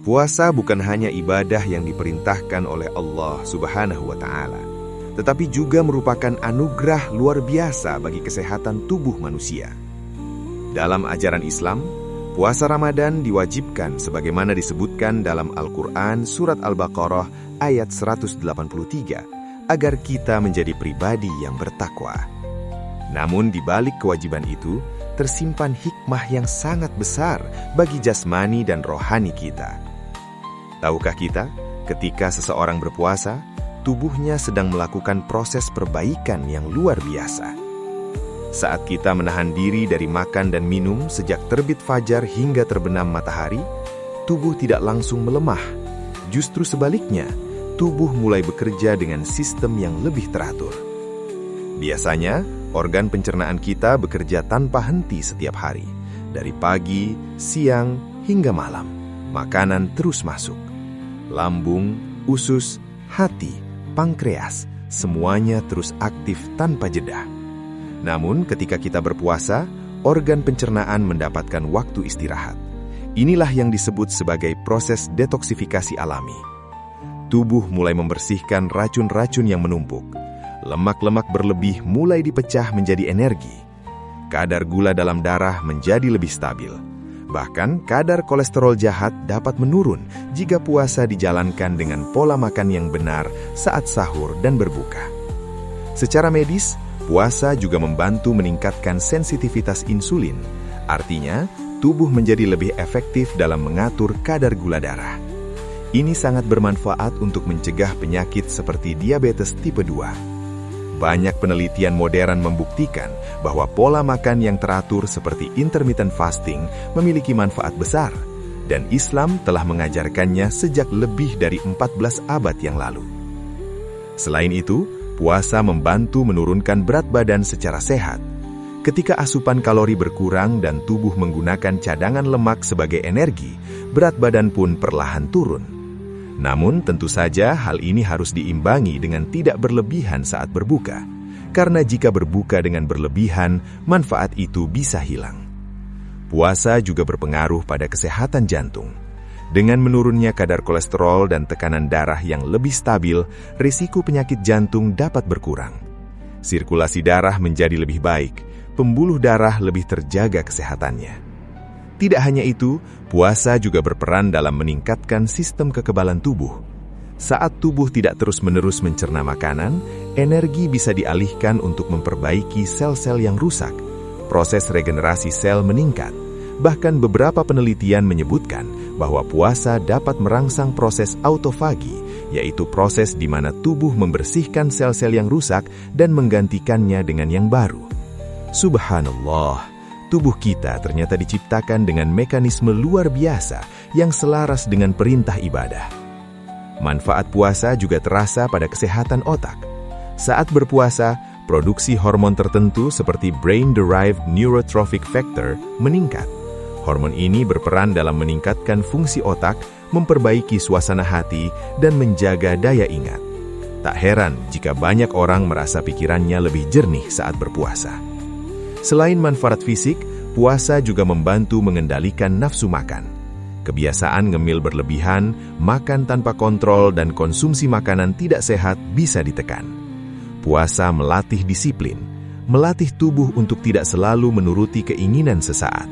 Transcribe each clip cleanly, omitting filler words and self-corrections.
Puasa bukan hanya ibadah yang diperintahkan oleh Allah Subhanahu wa Ta'ala, tetapi juga merupakan anugerah luar biasa bagi kesehatan tubuh manusia. Dalam ajaran Islam, puasa Ramadan diwajibkan sebagaimana disebutkan dalam Al-Quran Surat Al-Baqarah ayat 183, agar kita menjadi pribadi yang bertakwa. Namun di balik kewajiban itu, tersimpan hikmah yang sangat besar bagi jasmani dan rohani kita. Tahukah kita, ketika seseorang berpuasa, tubuhnya sedang melakukan proses perbaikan yang luar biasa. Saat kita menahan diri dari makan dan minum sejak terbit fajar hingga terbenam matahari, tubuh tidak langsung melemah. Justru sebaliknya, tubuh mulai bekerja dengan sistem yang lebih teratur. Biasanya, organ pencernaan kita bekerja tanpa henti setiap hari. Dari pagi, siang, hingga malam, makanan terus masuk. Lambung, usus, hati, pankreas, semuanya terus aktif tanpa jeda. Namun ketika kita berpuasa, organ pencernaan mendapatkan waktu istirahat. Inilah yang disebut sebagai proses detoksifikasi alami. Tubuh mulai membersihkan racun-racun yang menumpuk. Lemak-lemak berlebih mulai dipecah menjadi energi. Kadar gula dalam darah menjadi lebih stabil. Bahkan kadar kolesterol jahat dapat menurun jika puasa dijalankan dengan pola makan yang benar saat sahur dan berbuka. Secara medis, puasa juga membantu meningkatkan sensitivitas insulin. Artinya, tubuh menjadi lebih efektif dalam mengatur kadar gula darah. Ini sangat bermanfaat untuk mencegah penyakit seperti diabetes tipe 2. Banyak penelitian modern membuktikan bahwa pola makan yang teratur seperti intermittent fasting memiliki manfaat besar, dan Islam telah mengajarkannya sejak lebih dari 14 abad yang lalu. Selain itu, puasa membantu menurunkan berat badan secara sehat. Ketika asupan kalori berkurang dan tubuh menggunakan cadangan lemak sebagai energi, berat badan pun perlahan turun. Namun tentu saja hal ini harus diimbangi dengan tidak berlebihan saat berbuka, karena jika berbuka dengan berlebihan, manfaat itu bisa hilang. Puasa juga berpengaruh pada kesehatan jantung. Dengan menurunnya kadar kolesterol dan tekanan darah yang lebih stabil, risiko penyakit jantung dapat berkurang. Sirkulasi darah menjadi lebih baik, pembuluh darah lebih terjaga kesehatannya. Tidak hanya itu, puasa juga berperan dalam meningkatkan sistem kekebalan tubuh. Saat tubuh tidak terus-menerus mencerna makanan, energi bisa dialihkan untuk memperbaiki sel-sel yang rusak. Proses regenerasi sel meningkat. Bahkan beberapa penelitian menyebutkan bahwa puasa dapat merangsang proses autofagi, yaitu proses di mana tubuh membersihkan sel-sel yang rusak dan menggantikannya dengan yang baru. Subhanallah. Tubuh kita ternyata diciptakan dengan mekanisme luar biasa yang selaras dengan perintah ibadah. Manfaat puasa juga terasa pada kesehatan otak. Saat berpuasa, produksi hormon tertentu seperti brain-derived neurotrophic factor meningkat. Hormon ini berperan dalam meningkatkan fungsi otak, memperbaiki suasana hati, dan menjaga daya ingat. Tak heran jika banyak orang merasa pikirannya lebih jernih saat berpuasa. Selain manfaat fisik, puasa juga membantu mengendalikan nafsu makan. Kebiasaan ngemil berlebihan, makan tanpa kontrol, dan konsumsi makanan tidak sehat bisa ditekan. Puasa melatih disiplin, melatih tubuh untuk tidak selalu menuruti keinginan sesaat.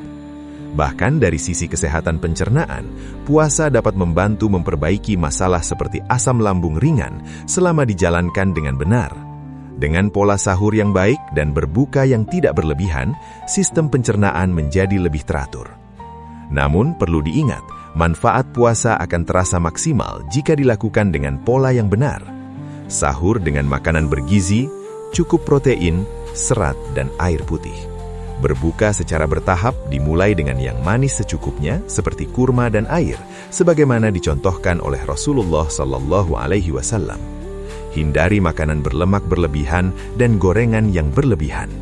Bahkan dari sisi kesehatan pencernaan, puasa dapat membantu memperbaiki masalah seperti asam lambung ringan selama dijalankan dengan benar. Dengan pola sahur yang baik dan berbuka yang tidak berlebihan, sistem pencernaan menjadi lebih teratur. Namun perlu diingat, manfaat puasa akan terasa maksimal jika dilakukan dengan pola yang benar. Sahur dengan makanan bergizi, cukup protein, serat, dan air putih. Berbuka secara bertahap dimulai dengan yang manis secukupnya seperti kurma dan air, sebagaimana dicontohkan oleh Rasulullah SAW. Hindari makanan berlemak berlebihan dan gorengan yang berlebihan.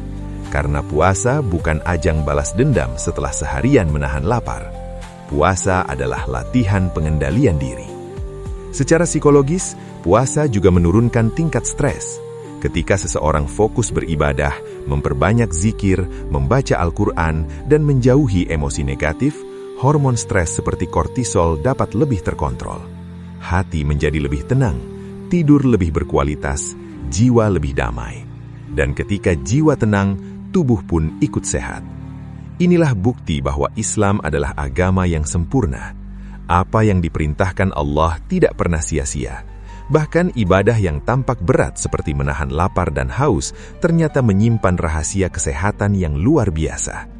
Karena puasa bukan ajang balas dendam setelah seharian menahan lapar. Puasa adalah latihan pengendalian diri. Secara psikologis, puasa juga menurunkan tingkat stres. Ketika seseorang fokus beribadah, memperbanyak zikir, membaca Al-Quran, dan menjauhi emosi negatif, hormon stres seperti kortisol dapat lebih terkontrol. Hati menjadi lebih tenang, tidur lebih berkualitas, jiwa lebih damai. Dan ketika jiwa tenang, tubuh pun ikut sehat. Inilah bukti bahwa Islam adalah agama yang sempurna. Apa yang diperintahkan Allah tidak pernah sia-sia. Bahkan ibadah yang tampak berat seperti menahan lapar dan haus ternyata menyimpan rahasia kesehatan yang luar biasa.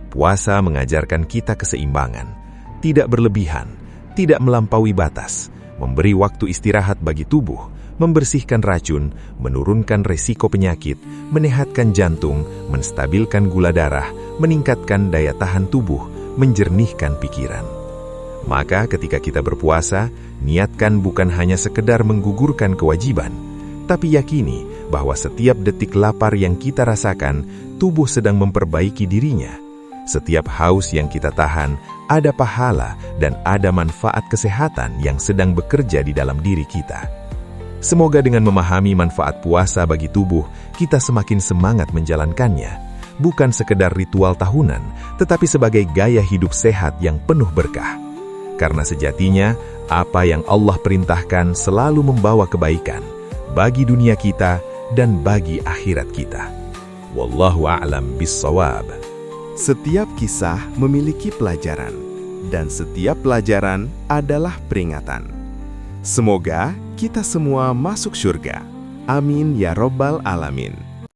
Puasa mengajarkan kita keseimbangan, tidak berlebihan, tidak melampaui batas, memberi waktu istirahat bagi tubuh, membersihkan racun, menurunkan resiko penyakit, menyehatkan jantung, menstabilkan gula darah, meningkatkan daya tahan tubuh, menjernihkan pikiran. Maka ketika kita berpuasa, niatkan bukan hanya sekedar menggugurkan kewajiban, tapi yakini bahwa setiap detik lapar yang kita rasakan, tubuh sedang memperbaiki dirinya. Setiap haus yang kita tahan, ada pahala dan ada manfaat kesehatan yang sedang bekerja di dalam diri kita. Semoga dengan memahami manfaat puasa bagi tubuh, kita semakin semangat menjalankannya, bukan sekedar ritual tahunan, tetapi sebagai gaya hidup sehat yang penuh berkah. Karena sejatinya, apa yang Allah perintahkan selalu membawa kebaikan bagi dunia kita dan bagi akhirat kita. Wallahu a'lam bissawab. Setiap kisah memiliki pelajaran, dan setiap pelajaran adalah peringatan. Semoga kita semua masuk surga. Amin ya Rabbal Alamin.